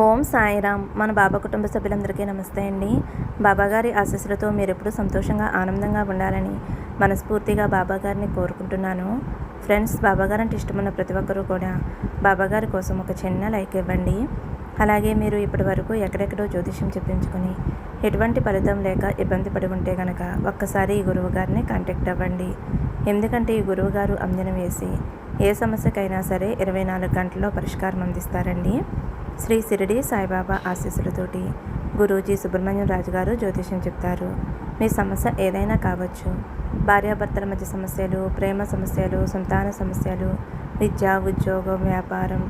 ఓం సాయిరామ్. మన బాబా కుటుంబ సభ్యులందరికీ నమస్తే అండి. బాబాగారి ఆశీస్సులతో మీరు ఎప్పుడు సంతోషంగా ఆనందంగా ఉండాలని మనస్ఫూర్తిగా బాబాగారిని కోరుకుంటున్నాను. ఫ్రెండ్స్, బాబాగారు అంటే ఇష్టమున్న ప్రతి ఒక్కరూ కూడా బాబాగారి కోసం ఒక చిన్న లైక్ ఇవ్వండి. అలాగే మీరు ఇప్పటి వరకు ఎక్కడెక్కడో జ్యోతిష్యం చెప్పించుకొని ఎటువంటి ఫలితం లేక ఇబ్బంది పడి ఉంటే కనుక ఒక్కసారి ఈ గురువు గారిని కాంటాక్ట్ అవ్వండి. ఎందుకంటే ఈ గురువు గారు అంజనం వేసి ఏ సమస్యకైనా సరే 24 గంటల్లో పరిష్కారం అందిస్తారండి. శ్రీ షిరిడి సాయిబాబా ఆశీస్సులతోటి గురూజీ సుబ్రహ్మణ్యం రాజు గారు జ్యోతిష్యం చెప్తారు. మీ సమస్య ఏదైనా కావచ్చు. భార్యాభర్తల మధ్య సమస్యలు, ప్రేమ సమస్యలు, సంతాన సమస్యలు, విద్య, ఉద్యోగం, వ్యాపారం,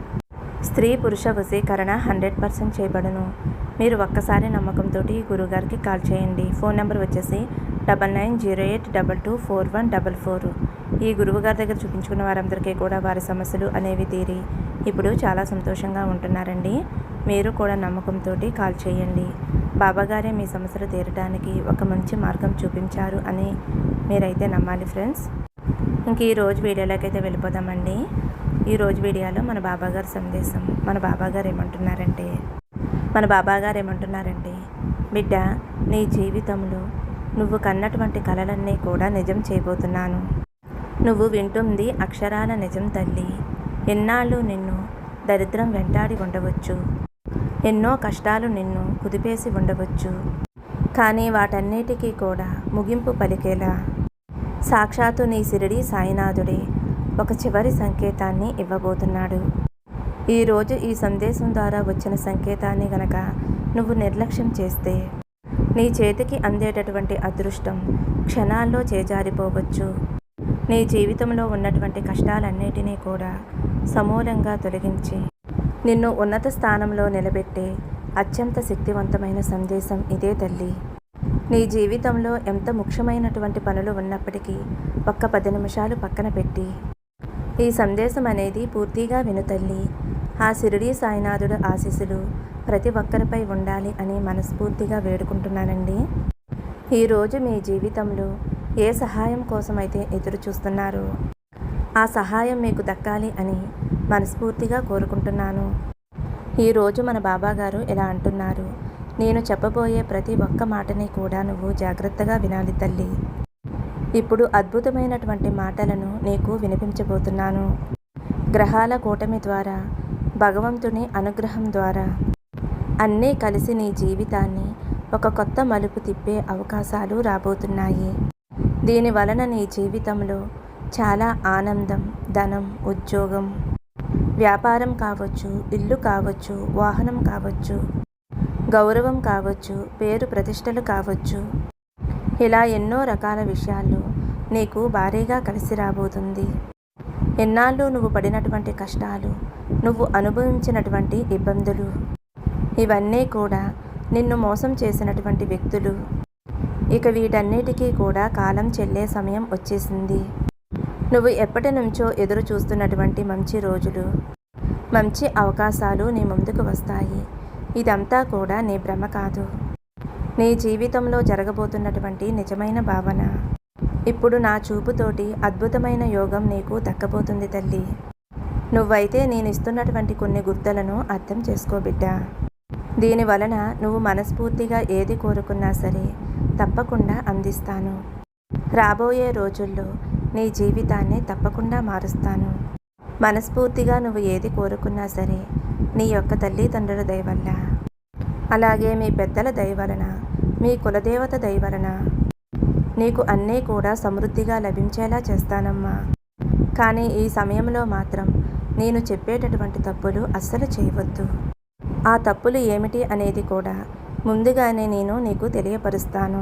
స్త్రీ పురుష వశీకరణ 100% చేయబడును. మీరు ఒక్కసారి నమ్మకంతో గురువుగారికి కాల్ చేయండి. ఫోన్ నెంబర్ వచ్చేసి 9908224144. ఈ గురువుగారి దగ్గర చూపించుకున్న వారందరికీ కూడా వారి సమస్యలు అనేవి తీరి ఇప్పుడు చాలా సంతోషంగా ఉంటున్నారండి. మీరు కూడా నమ్మకంతో కాల్ చేయండి. బాబాగారే మీ సమస్యలు తీరడానికి ఒక మంచి మార్గం చూపించారు అని మీరైతే నమ్మాలి ఫ్రెండ్స్. ఇంక ఈరోజు వీడియోలోకి అయితే వెళ్ళిపోదామండి. ఈరోజు వీడియోలో మన బాబాగారి సందేశం. మన బాబాగారు ఏమంటున్నారంటే బిడ్డ, నీ జీవితంలో నువ్వు కన్నటువంటి కలలన్నీ కూడా నిజం చేయబోతున్నాను. నువ్వు వింటుంది అక్షరాల నిజం తల్లి. ఎన్నాళ్ళు నిన్ను దరిద్రం వెంటాడి ఉండవచ్చు, ఎన్నో కష్టాలు నిన్ను కుదిపేసి ఉండవచ్చు. కానీ వాటన్నిటికీ కూడా ముగింపు పలికేలా సాక్షాత్తు నీ షిరిడి సాయినాథుడే ఒక చివరి సంకేతాన్ని ఇవ్వబోతున్నాడు. ఈరోజు ఈ సందేశం ద్వారా వచ్చిన సంకేతాన్ని గనక నువ్వు నిర్లక్ష్యం చేస్తే నీ చేతికి అందేటటువంటి అదృష్టం క్షణాల్లో చేజారిపోవచ్చు. నీ జీవితంలో ఉన్నటువంటి కష్టాలన్నిటినీ కూడా సమూలంగా తొలగించి నిన్ను ఉన్నత స్థానంలో నిలబెట్టే అత్యంత శక్తివంతమైన సందేశం ఇదే తల్లి. నీ జీవితంలో ఎంత ముఖ్యమైనటువంటి పనులు ఉన్నప్పటికీ ఒక్క 10 నిమిషాలు పక్కన పెట్టి ఈ సందేశం అనేది పూర్తిగా విను తల్లి. ఆ షిరిడి సాయినాథుడు ఆశీస్సులు ప్రతి ఒక్కరిపై ఉండాలి అని మనస్ఫూర్తిగా వేడుకుంటున్నానండి. ఈరోజు మీ జీవితంలో ఏ సహాయం కోసమైతే ఎదురు చూస్తున్నారో ఆ సహాయం మీకు దక్కాలి అని మనస్ఫూర్తిగా కోరుకుంటున్నాను. ఈరోజు మన బాబాగారు ఇలా అంటున్నారు, నేను చెప్పబోయే ప్రతి ఒక్క మాటని కూడా నువ్వు జాగ్రత్తగా వినాలి తల్లి. ఇప్పుడు అద్భుతమైనటువంటి మాటలను నీకు వినిపించబోతున్నాను. గ్రహాల కూటమి ద్వారా, భగవంతుని అనుగ్రహం ద్వారా అన్నీ కలిసి నీ జీవితాన్ని ఒక కొత్త మలుపు తిప్పే అవకాశాలు రాబోతున్నాయి. దీని వలన నీ జీవితంలో చాలా ఆనందం, ధనం, ఉద్యోగం, వ్యాపారం కావచ్చు, ఇల్లు కావచ్చు, వాహనం కావచ్చు, గౌరవం కావచ్చు, పేరు ప్రతిష్టలు కావచ్చు, ఇలా ఎన్నో రకాల విషయాలు నీకు భారీగా కలిసి రాబోతుంది. ఎన్నాళ్ళు నువ్వు పడినటువంటి కష్టాలు, నువ్వు అనుభవించినటువంటి ఇబ్బందులు, ఇవన్నీ కూడా నిన్ను మోసం చేసినటువంటి వ్యక్తులు, ఇక వీటన్నిటికీ కూడా కాలం చెల్లే సమయం వచ్చేసింది. నువ్వు ఎప్పటి నుంచో ఎదురు చూస్తున్నటువంటి మంచి రోజులు, మంచి అవకాశాలు నీ ముందుకు వస్తాయి. ఇదంతా కూడా నీ భ్రమ కాదు, నీ జీవితంలో జరగబోతున్నటువంటి నిజమైన భావన. ఇప్పుడు నా చూపుతోటి అద్భుతమైన యోగం నీకు దక్కబోతుంది తల్లి. నువ్వైతే నేను ఇస్తున్నటువంటి కొన్ని గుర్తులను అర్థం చేసుకో బిడ్డ. దీని వలన నువ్వు మనస్ఫూర్తిగా ఏది కోరుకున్నా సరే తప్పకుండా అందిస్తాను. రాబోయే రోజుల్లో నీ జీవితాన్ని తప్పకుండా మారుస్తాను. మనస్ఫూర్తిగా నువ్వు ఏది కోరుకున్నా సరే నీ యొక్క తల్లిదండ్రుల దయ వల్ల, అలాగే మీ పెద్దల దయ వలన, మీ కులదేవత దయ వలన నీకు అన్నీ కూడా సమృద్ధిగా లభించేలా చేస్తానమ్మా. కానీ ఈ సమయంలో మాత్రం నేను చెప్పేటటువంటి తప్పులు అస్సలు చేయవద్దు. ఆ తప్పులు ఏమిటి అనేది కూడా ముందుగానే నేను నీకు తెలియపరుస్తాను.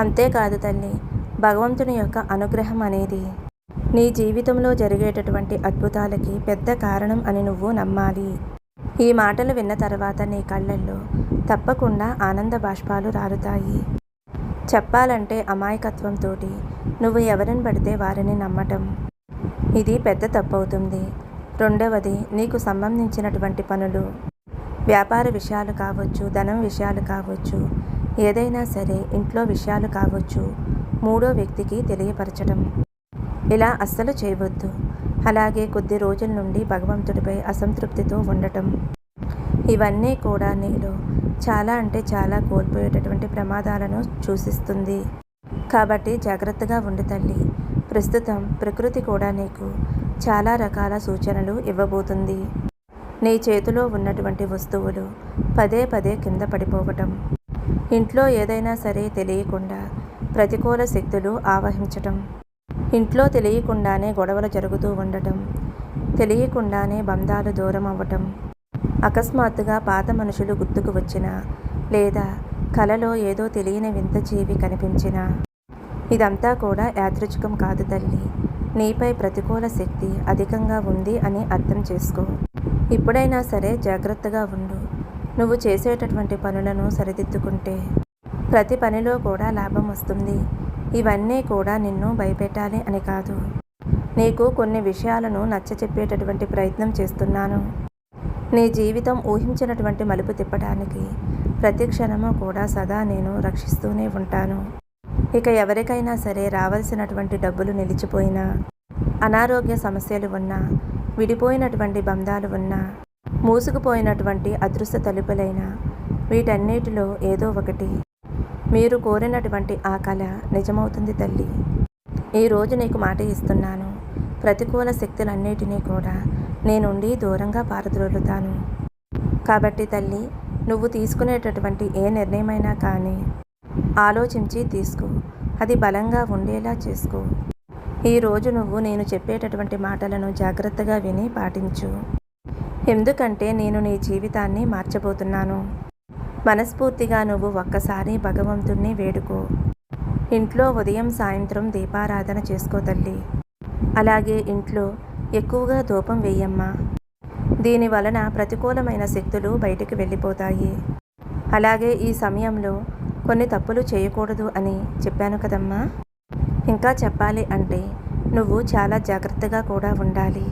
అంతేకాదు తల్లి, భగవంతుని యొక్క అనుగ్రహం అనేది నీ జీవితంలో జరిగేటటువంటి అద్భుతాలకి పెద్ద కారణం అని నువ్వు నమ్మాలి. ఈ మాటలు విన్న తర్వాత నీ కళ్ళల్లో తప్పకుండా ఆనంద బాష్పాలు రాలుతాయి. చెప్పాలంటే అమాయకత్వంతో నువ్వు ఎవరిని పడితే వారిని నమ్మటం, ఇది పెద్ద తప్పవుతుంది. రెండవది, నీకు సంబంధించినటువంటి పనులు, వ్యాపార విషయాలు కావచ్చు, ధనం విషయాలు కావచ్చు, ఏదైనా సరే ఇంట్లో విషయాలు కావచ్చు, మూడో వ్యక్తికి తెలియపరచడం, ఇలా అస్సలు చేయవద్దు. అలాగే కొద్ది రోజుల నుండి భగవంతుడిపై అసంతృప్తితో ఉండటం, ఇవన్నీ కూడా నీలో చాలా అంటే చాలా కోల్పోయేటటువంటి ప్రమాదాలను సూచిస్తుంది. కాబట్టి జాగ్రత్తగా ఉండు తల్లి. ప్రస్తుతం ప్రకృతి కూడా నీకు చాలా రకాల సూచనలు ఇవ్వబోతుంది. నీ చేతిలో ఉన్నటువంటి వస్తువులు పదే పదే కింద పడిపోవటం, ఇంట్లో ఏదైనా సరే తెలియకుండా ప్రతికూల శక్తులు ఆవహించటం, ఇంట్లో తెలియకుండానే గొడవలు జరుగుతూ ఉండటం, తెలియకుండానే బంధాలు దూరం అవ్వటం, అకస్మాత్తుగా పాత మనుషులు గుర్తుకు వచ్చినా లేదా కలలో ఏదో తెలియని వింత జీవి కనిపించినా ఇదంతా కూడా యాదృచ్ఛికం కాదు తల్లి. నీపై ప్రతికూల శక్తి అధికంగా ఉంది అని అర్థం చేసుకో. ఇప్పుడైనా సరే జాగ్రత్తగా ఉండు. నువ్వు చేసేటటువంటి పనులను సరిదిద్దుకుంటే ప్రతి పనిలో కూడా లాభం వస్తుంది. ఇవన్నీ కూడా నిన్ను భయపెట్టాలి అని కాదు, నీకు కొన్ని విషయాలను నచ్చచెప్పేటటువంటి ప్రయత్నం చేస్తున్నాను. నీ జీవితం ఊహించినటువంటి మలుపు తిప్పడానికి ప్రతి క్షణము కూడా సదా నేను రక్షిస్తూనే ఉంటాను. ఇక ఎవరికైనా సరే రావాల్సినటువంటి డబ్బులు నిలిచిపోయినా, అనారోగ్య సమస్యలు ఉన్నా, విడిపోయినటువంటి బంధాలు ఉన్నా, మూసుకుపోయినటువంటి అదృష్ట తలుపులైనా, వీటన్నిటిలో ఏదో ఒకటి మీరు కోరినటువంటి ఆ కళ నిజమవుతుంది తల్లి. ఈరోజు నీకు మాట ఇస్తున్నాను. ప్రతికూల శక్తులన్నిటినీ కూడా నేనుండి దూరంగా పారద్రోలుతాను. కాబట్టి తల్లి, నువ్వు తీసుకునేటటువంటి ఏ నిర్ణయమైనా కానీ ఆలోచించి తీసుకో. అది బలంగా ఉండేలా చేసుకో. ఈరోజు నువ్వు నేను చెప్పేటటువంటి మాటలను జాగ్రత్తగా విని పాటించు. ఎందుకంటే నేను నీ జీవితాన్ని మార్చబోతున్నాను. మనస్ఫూర్తిగా నువ్వు ఒక్కసారి భగవంతుణ్ణి వేడుకో. ఇంట్లో ఉదయం సాయంత్రం దీపారాధన చేసుకో తల్లి. అలాగే ఇంట్లో ఎక్కువగా ధూపం వేయమ్మా. దీని వలన ప్రతికూలమైన శక్తులు బయటికి వెళ్ళిపోతాయి. అలాగే ఈ సమయంలో కొన్ని తప్పులు చేయకూడదు అని చెప్పాను కదమ్మా. ఇంకా చెప్పాలి అంటే నువ్వు చాలా జాగ్రత్తగా కూడా ఉండాలి.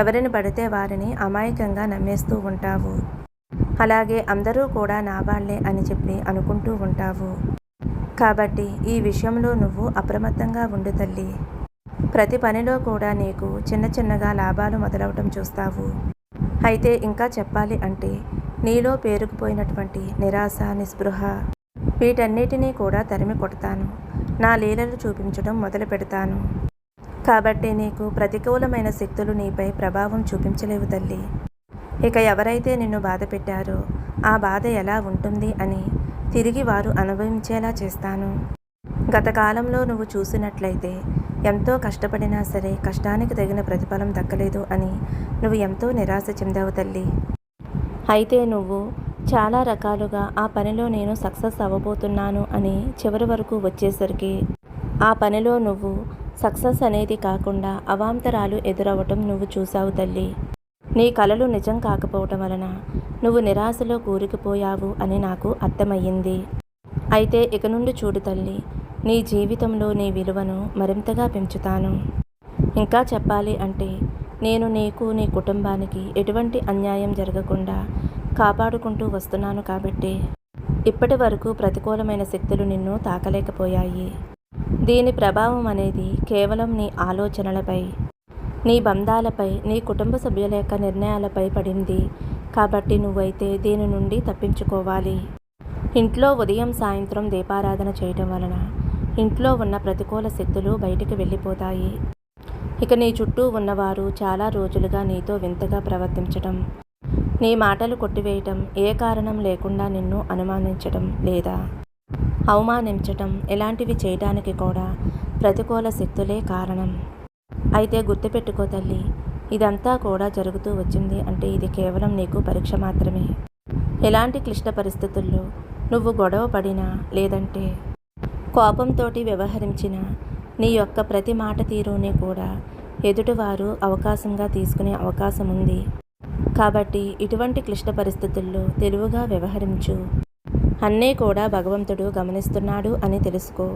ఎవరిని పడితే వారిని అమాయకంగా నమ్మేస్తూ ఉంటావు. అలాగే అందరూ కూడా నా వాళ్ళే అని చెప్పి అనుకుంటూ ఉంటావు. కాబట్టి ఈ విషయంలో నువ్వు అప్రమత్తంగా ఉండు తల్లి. ప్రతి పనిలో కూడా నీకు చిన్న చిన్నగా లాభాలు మొదలవటం చూస్తావు. అయితే ఇంకా చెప్పాలి అంటే నీలో పేరుకుపోయినటువంటి నిరాశ, నిస్పృహ వీటన్నిటినీ కూడా తరిమి కొడతాను. నా లీలలు చూపించడం మొదలు పెడతాను. కాబట్టి నీకు ప్రతికూలమైన శక్తులు నీపై ప్రభావం చూపించలేవు తల్లి. ఇక ఎవరైతే నిన్ను బాధ పెట్టారో ఆ బాధ ఎలా ఉంటుంది అని తిరిగి వారు అనుభవించేలా చేస్తాను. గత కాలంలో నువ్వు చూసినట్లయితే ఎంతో కష్టపడినా సరే కష్టానికి తగిన ప్రతిఫలం దక్కలేదు అని నువ్వు ఎంతో నిరాశ చెందావు తల్లి. అయితే నువ్వు చాలా రకాలుగా ఆ పనిలో నేను సక్సెస్ అవ్వబోతున్నాను అని చివరి వరకు వచ్చేసరికి ఆ పనిలో నువ్వు సక్సెస్ అనేది కాకుండా అవాంతరాలు ఎదురవ్వటం నువ్వు చూసావు తల్లి. నీ కలలు నిజం కాకపోవటం వలన నువ్వు నిరాశలో కూరుకుపోయావు అని నాకు అర్థమయ్యింది. అయితే ఇక నుండి చూడు తల్లి, నీ జీవితంలో నీ విలువను మరింతగా పెంచుతాను. ఇంకా చెప్పాలి అంటే నేను నీకు నీ కుటుంబానికి ఎటువంటి అన్యాయం జరగకుండా కాపాడుకుంటూ వస్తున్నాను. కాబట్టి ఇప్పటి వరకు ప్రతికూలమైన శక్తులు నిన్ను తాకలేకపోయాయి. దీని ప్రభావం అనేది కేవలం నీ ఆలోచనలపై, నీ బంధాలపై, నీ కుటుంబ సభ్యుల యొక్క నిర్ణయాలపై పడింది. కాబట్టి నువ్వైతే దీని నుండి తప్పించుకోవాలి. ఇంట్లో ఉదయం సాయంత్రం దీపారాధన చేయటం వలన ఇంట్లో ఉన్న ప్రతికూల శక్తులు బయటికి వెళ్ళిపోతాయి. ఇక నీ చుట్టూ ఉన్నవారు చాలా రోజులుగా నీతో వింతగా ప్రవర్తించటం, నీ మాటలు కొట్టివేయటం, ఏ కారణం లేకుండా నిన్ను అనుమానించటం లేదా అవమానించటం ఇలాంటివి చేయడానికి కూడా ప్రతికూల శక్తులే కారణం. అయితే గుర్తుపెట్టుకో తల్లి, ఇదంతా కూడా జరుగుతూ వచ్చింది అంటే ఇది కేవలం నీకు పరీక్ష మాత్రమే. ఎలాంటి క్లిష్ట పరిస్థితుల్లో నువ్వు గొడవ పడినా లేదంటే కోపంతోటి వ్యవహరించినా నీ యొక్క ప్రతి మాట తీరుని కూడా ఎదుటివారు అవకాశంగా తీసుకునే అవకాశం ఉంది. కాబట్టి ఇటువంటి క్లిష్ట పరిస్థితుల్లో తెలివిగా వ్యవహరించు. అన్నీ కూడా భగవంతుడు గమనిస్తున్నాడు అని తెలుసుకో.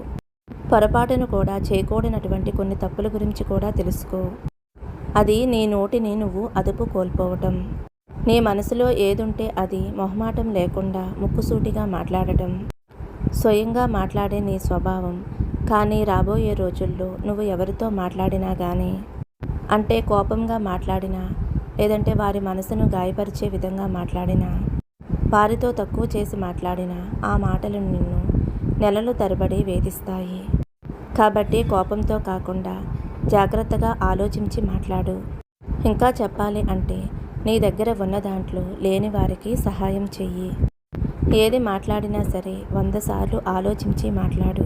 పొరపాటును కూడా చేయకూడనటువంటి కొన్ని తప్పుల గురించి కూడా తెలుసుకో. అది నీ నోటిని నువ్వు అదుపు కోల్పోవటం, నీ మనసులో ఏదుంటే అది మొహమాటం లేకుండా ముక్కుసూటిగా మాట్లాడటం, స్వయంగా మాట్లాడే నీ స్వభావం. కానీ రాబోయే రోజుల్లో నువ్వు ఎవరితో మాట్లాడినా కానీ, అంటే కోపంగా మాట్లాడినా లేదంటే వారి మనసును గాయపరిచే విధంగా మాట్లాడినా, వారితో తక్కువ చేసి మాట్లాడినా ఆ మాటలు నిన్ను నెలలు తరబడి వేధిస్తాయి. కాబట్టి కోపంతో కాకుండా జాగ్రత్తగా ఆలోచించి మాట్లాడు. ఇంకా చెప్పాలి అంటే నీ దగ్గర ఉన్న దాంట్లో లేని వారికి సహాయం చెయ్యి. ఏది మాట్లాడినా సరే 100 సార్లు ఆలోచించి మాట్లాడు.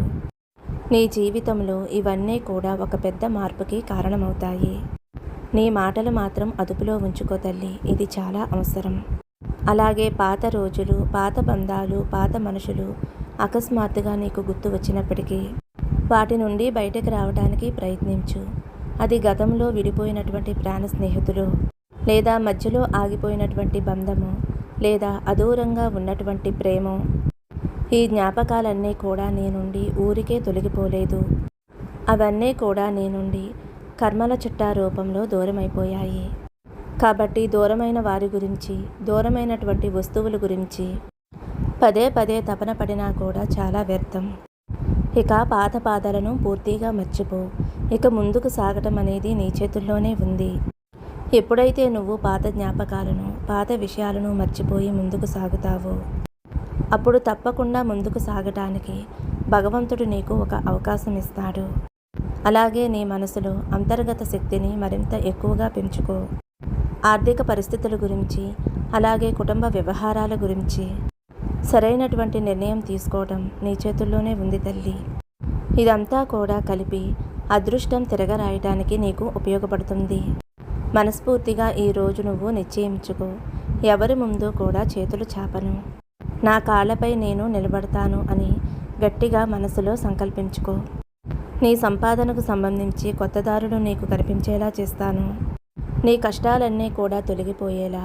నీ జీవితంలో ఇవన్నీ కూడా ఒక పెద్ద మార్పుకి కారణమవుతాయి. నీ మాటలు మాత్రం అదుపులో ఉంచుకో తల్లి, ఇది చాలా అవసరం. అలాగే పాత రోజులు, పాత బంధాలు, పాత మనుషులు అకస్మాత్తుగా నీకు గుర్తు వచ్చినప్పటికీ వాటి నుండి బయటకు రావడానికి ప్రయత్నించు. అది గతంలో విడిపోయినటువంటి ప్రాణ స్నేహితులు, లేదా మధ్యలో ఆగిపోయినటువంటి బంధము, లేదా అదూరంగా ఉన్నటువంటి ప్రేమ. ఈ జ్ఞాపకాలన్నీ కూడా నీ నుండి ఊరికే తొలగిపోలేదు. అవన్నీ కూడా నీ నుండి కర్మల చుట్టా రూపంలో దూరమైపోయాయి. కాబట్టి దూరమైన వారి గురించి, దూరమైనటువంటి వస్తువుల గురించి పదే పదే తపన పడినా కూడా చాలా వ్యర్థం. ఇక పాత బాధలను పూర్తిగా మర్చిపో. ఇక ముందుకు సాగటం అనేది నీ చేతుల్లోనే ఉంది. ఎప్పుడైతే నువ్వు పాత జ్ఞాపకాలను, పాత విషయాలను మర్చిపోయి ముందుకు సాగుతావో అప్పుడు తప్పకుండా ముందుకు సాగటానికి భగవంతుడు నీకు ఒక అవకాశం ఇస్తాడు. అలాగే నీ మనసులో అంతర్గత శక్తిని మరింత ఎక్కువగా పెంచుకో. ఆర్థిక పరిస్థితుల గురించి, అలాగే కుటుంబ వ్యవహారాల గురించి సరైనటువంటి నిర్ణయం తీసుకోవడం నీ చేతుల్లోనే ఉంది తల్లి. ఇదంతా కూడా కలిపి అదృష్టం తిరగరాయటానికి నీకు ఉపయోగపడుతుంది. మనస్ఫూర్తిగా ఈరోజు నువ్వు నిశ్చయించుకో, ఎవరి ముందు కూడా చేతులు చాపను, నా కాళ్ళపై నేను నిలబడతాను అని గట్టిగా మనసులో సంకల్పించుకో. నీ సంపాదనకు సంబంధించి కొత్త దారులు నీకు కనిపించేలా చేస్తాను. నీ కష్టాలన్నీ కూడా తొలగిపోయేలా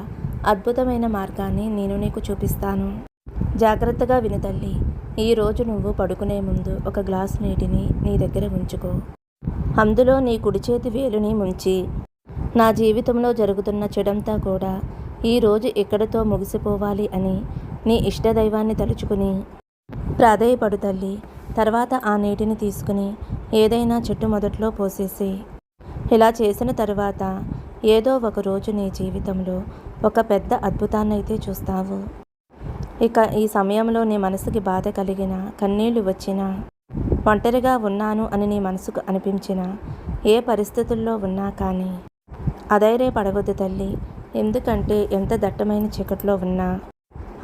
అద్భుతమైన మార్గాన్ని నేను నీకు చూపిస్తాను. జాగ్రత్తగా విను తల్లి. ఈరోజు నువ్వు పడుకునే ముందు ఒక గ్లాసు నీటిని నీ దగ్గర ఉంచుకో. అందులో నీ కుడి చేతి వేలుని ముంచి, నా జీవితంలో జరుగుతున్న చెడంతా కూడా ఈరోజు ఇక్కడితో ముగిసిపోవాలి అని నీ ఇష్టదైవాన్ని తలుచుకుని ప్రాధేయపడు తల్లి. తర్వాత ఆ నీటిని తీసుకుని ఏదైనా చెట్టు మొదట్లో పోసేసి, ఇలా చేసిన తర్వాత ఏదో ఒక రోజు నీ జీవితంలో ఒక పెద్ద అద్భుతాన్నైతే చూస్తావు. ఇక ఈ సమయంలో నీ మనసుకి బాధ కలిగిన, కన్నీళ్లు వచ్చినా, ఒంటరిగా ఉన్నాను అని నీ మనసుకు అనిపించిన, ఏ పరిస్థితుల్లో ఉన్నా కానీ అధైర్యపడవద్దు తల్లి. ఎందుకంటే ఎంత దట్టమైన చీకట్లో ఉన్నా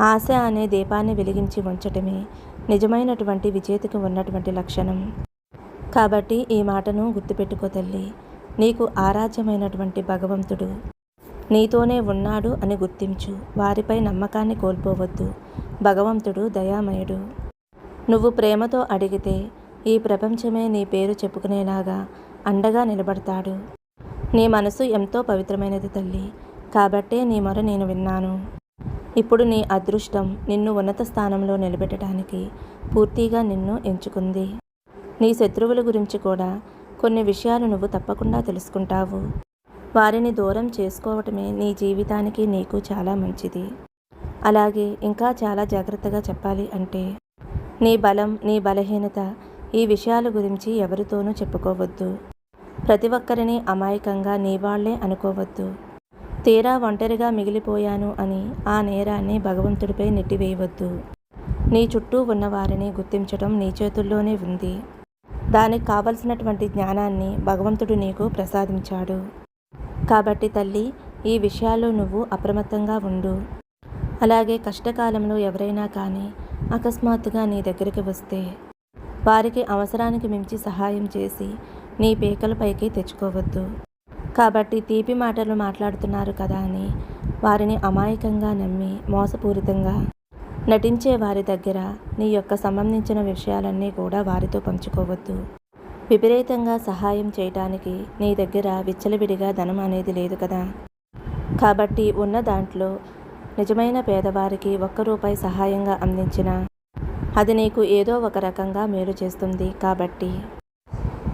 ఆశ అనే దీపాన్ని వెలిగించి ఉంచటమే నిజమైనటువంటి విజేతకు ఉన్నటువంటి లక్షణం. కాబట్టి ఈ మాటను గుర్తుపెట్టుకో తల్లి. నీకు ఆరాధ్యమైనటువంటి భగవంతుడు నీతోనే ఉన్నాడు అని గుర్తించు. వారిపై నమ్మకాన్ని కోల్పోవద్దు. భగవంతుడు దయామయుడు. నువ్వు ప్రేమతో అడిగితే ఈ ప్రపంచమే నీ పేరు చెప్పుకునేలాగా అండగా నిలబడతాడు. నీ మనసు ఎంతో పవిత్రమైనది తల్లి. కాబట్టే నీ మొర నేను విన్నాను. ఇప్పుడు నీ అదృష్టం నిన్ను ఉన్నత స్థానంలో నిలబెట్టడానికి పూర్తిగా నిన్ను ఎంచుకుంది. నీ శత్రువుల గురించి కూడా కొన్ని విషయాలు నువ్వు తప్పకుండా తెలుసుకుంటావు. వారిని దూరం చేసుకోవటమే నీ జీవితానికి నీకు చాలా మంచిది. అలాగే ఇంకా చాలా జాగ్రత్తగా చెప్పాలి అంటే నీ బలం, నీ బలహీనత, ఈ విషయాల గురించి ఎవరితోనూ చెప్పుకోవద్దు. ప్రతి ఒక్కరిని అమాయకంగా నీ వాళ్లే అనుకోవద్దు. తీరా ఒంటరిగా మిగిలిపోయాను అని ఆ నేరాన్ని భగవంతుడిపై నెట్టివేయవద్దు. నీ చుట్టూ ఉన్న వారిని గుర్తించడం నీ చేతుల్లోనే ఉంది. దానికి కావలసినటువంటి జ్ఞానాన్ని భగవంతుడు నీకు ప్రసాదించాడు. కాబట్టి తల్లి, ఈ విషయాల్లో నువ్వు అప్రమత్తంగా ఉండు. అలాగే కష్టకాలంలో ఎవరైనా కానీ అకస్మాత్తుగా నీ దగ్గరికి వస్తే వారికి అవసరానికి మించి సహాయం చేసి నీ పీకలపైకి తెచ్చుకోవద్దు. కాబట్టి తీపి మాటలు మాట్లాడుతున్నారు కదా అని వారిని అమాయకంగా నమ్మి మోసపూరితంగా నటించే వారి దగ్గర నీ యొక్క సంబంధించిన విషయాలన్నీ కూడా వారితో పంచుకోవద్దు. విపరీతంగా సహాయం చేయటానికి నీ దగ్గర విచ్చలవిడిగా ధనం అనేది లేదు కదా. కాబట్టి ఉన్న దాంట్లో నిజమైన పేదవారికి ₹1 సహాయంగా అందించినా అది నీకు ఏదో ఒక రకంగా మేలు చేస్తుంది. కాబట్టి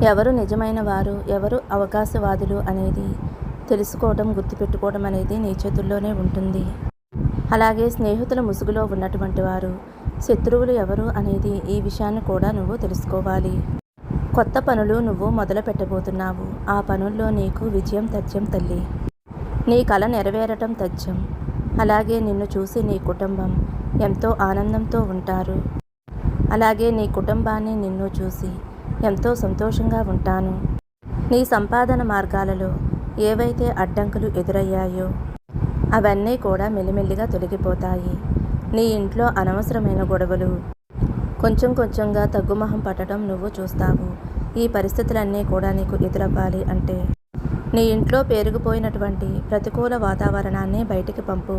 ఎవరు నిజమైన వారు, ఎవరు అవకాశవాదులు అనేది తెలుసుకోవడం, గుర్తుపెట్టుకోవడం అనేది నీ చేతుల్లోనే ఉంటుంది. అలాగే స్నేహితుల ముసుగులో ఉన్నటువంటి వారు, శత్రువులు ఎవరు అనేది ఈ విషయాన్ని కూడా నువ్వు తెలుసుకోవాలి. కొత్త పనులు నువ్వు మొదలు పెట్టబోతున్నావు. ఆ పనుల్లో నీకు విజయం తథ్యం తల్లి. నీ కల నెరవేరటం తథ్యం. అలాగే నిన్ను చూసి నీ కుటుంబం ఎంతో ఆనందంతో ఉంటారు. అలాగే నీ కుటుంబాన్ని నిన్ను చూసి ఎంతో సంతోషంగా ఉంటాను. నీ సంపాదన మార్గాలలో ఏవైతే అడ్డంకులు ఎదురయ్యాయో అవన్నీ కూడా మెల్లిమెల్లిగా తొలగిపోతాయి. నీ ఇంట్లో అనవసరమైన గొడవలు కొంచెం కొంచెంగా తగ్గుముఖం పట్టడం నువ్వు చూస్తావు. ఈ పరిస్థితులన్నీ కూడా నీకు ఎదురవ్వాలి అంటే నీ ఇంట్లో పేరుకుపోయినటువంటి ప్రతికూల వాతావరణాన్ని బయటికి పంపు.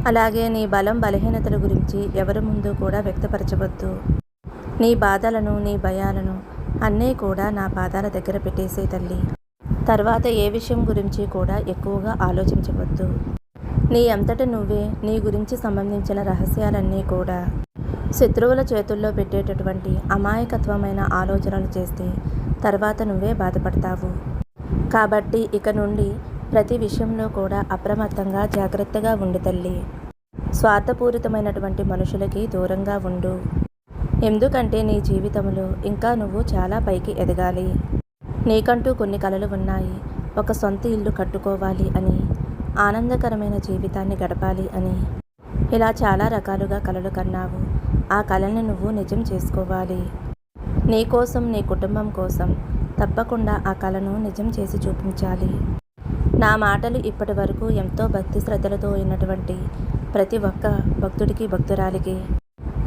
అలాగే నీ బలం బలహీనతల గురించి ఎవరి ముందు కూడా వ్యక్తపరచవద్దు. నీ బాధలను నీ భయాలను అన్నీ కూడా నా పాదాల దగ్గర పెట్టేసే తల్లి. తర్వాత ఏ విషయం గురించి కూడా ఎక్కువగా ఆలోచించవద్దు. నీ అంతట నువ్వే నీ గురించి సంబంధించిన రహస్యాలన్నీ కూడా శత్రువుల చేతుల్లో పెట్టేటటువంటి అమాయకత్వమైన ఆలోచనలు చేస్తే తర్వాత నువ్వే బాధపడతావు. కాబట్టి ఇక నుండి ప్రతి విషయంలో కూడా అప్రమత్తంగా జాగ్రత్తగా ఉండు తల్లి. స్వార్థపూరితమైనటువంటి మనుషులకి దూరంగా ఉండు. ఎందుకంటే నీ జీవితంలో ఇంకా నువ్వు చాలా పైకి ఎదగాలి. నీకంటూ కొన్ని కలలు ఉన్నాయి. ఒక సొంత ఇల్లు కట్టుకోవాలి అని, ఆనందకరమైన జీవితాన్ని గడపాలి అని, ఇలా చాలా రకాలుగా కలలు కన్నావు. ఆ కలని నువ్వు నిజం చేసుకోవాలి. నీ కోసం, నీ కుటుంబం కోసం తప్పకుండా ఆ కలను నిజం చేసి చూపించాలి. నా మాటలు ఇప్పటి వరకు ఎంతో భక్తి శ్రద్ధలతో ఉన్నటువంటి ప్రతి ఒక్క భక్తుడికి భక్తురాలికి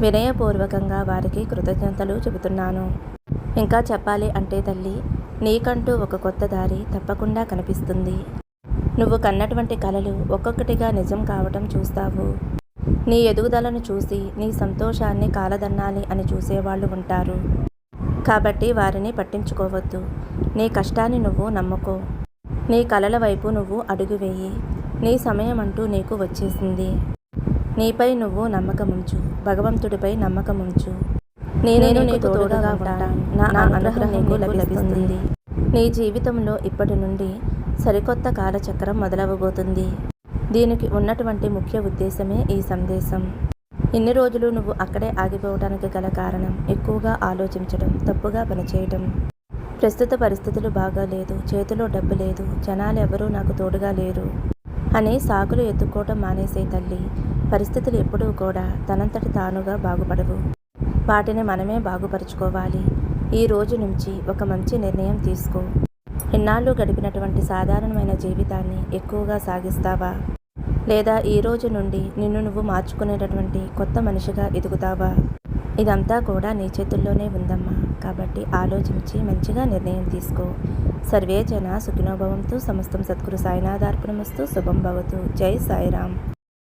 వినయపూర్వకంగా వారికి కృతజ్ఞతలు చెబుతున్నాను. ఇంకా చెప్పాలి అంటే తల్లి, నీకంటూ ఒక కొత్త దారి తప్పకుండా కనిపిస్తుంది. నువ్వు కన్నటువంటి కలలు ఒక్కొక్కటిగా నిజం కావటం చూస్తావు. నీ ఎదుగుదలను చూసి నీ సంతోషాన్ని కాలదన్నాలి అని చూసేవాళ్ళు ఉంటారు. కాబట్టి వారిని పట్టించుకోవద్దు. నీ కష్టాన్ని నువ్వు నమ్ముకో. నీ కలల వైపు నువ్వు అడుగు వేయి. నీ సమయం అంటూ నీకు వచ్చేసింది. నీపై నువ్వు నమ్మకముంచు. భగవంతుడిపై నమ్మకముంచు. నేను నీకు తోడుగా ఉంటాను. నా అనుగ్రహం నీకు లభిస్తుంది. నీ జీవితంలో ఇప్పటి నుండి సరికొత్త కాలచక్రం మొదలవబోతుంది. దీనికి ఉన్నటువంటి ముఖ్య ఉద్దేశమే ఈ సందేశం. ఇన్ని రోజులు నువ్వు అక్కడే ఆగిపోవడానికి గల కారణం ఎక్కువగా ఆలోచించడం, తప్పుగా పనిచేయడం. ప్రస్తుత పరిస్థితులు బాగాలేదు, చేతిలో డబ్బు లేదు, జనాలు ఎవరూ నాకు తోడుగా లేరు అని సాకులు ఎత్తుకోవటం మానేసే తల్లి. పరిస్థితులు ఎప్పుడూ కూడా తనంతటి తానుగా బాగుపడవు. వాటిని మనమే బాగుపరుచుకోవాలి. ఈ రోజు నుంచి ఒక మంచి నిర్ణయం తీసుకో. ఇన్నాళ్ళు గడిపినటువంటి సాధారణమైన జీవితాన్ని ఎక్కువగా సాగిస్తావా, లేదా ఈ రోజు నుండి నిన్ను నువ్వు మార్చుకునేటటువంటి కొత్త మనిషిగా ఎదుగుతావా? ఇదంతా కూడా నీ చేతుల్లోనే ఉందమ్మా. కాబట్టి ఆలోచించి మంచిగా నిర్ణయం తీసుకో. సర్వే జన సుఖినో భవంతు. సమస్తం సద్గురు సాయినాథార్పణమస్తు. శుభం భవతు. జై సాయిరామ్.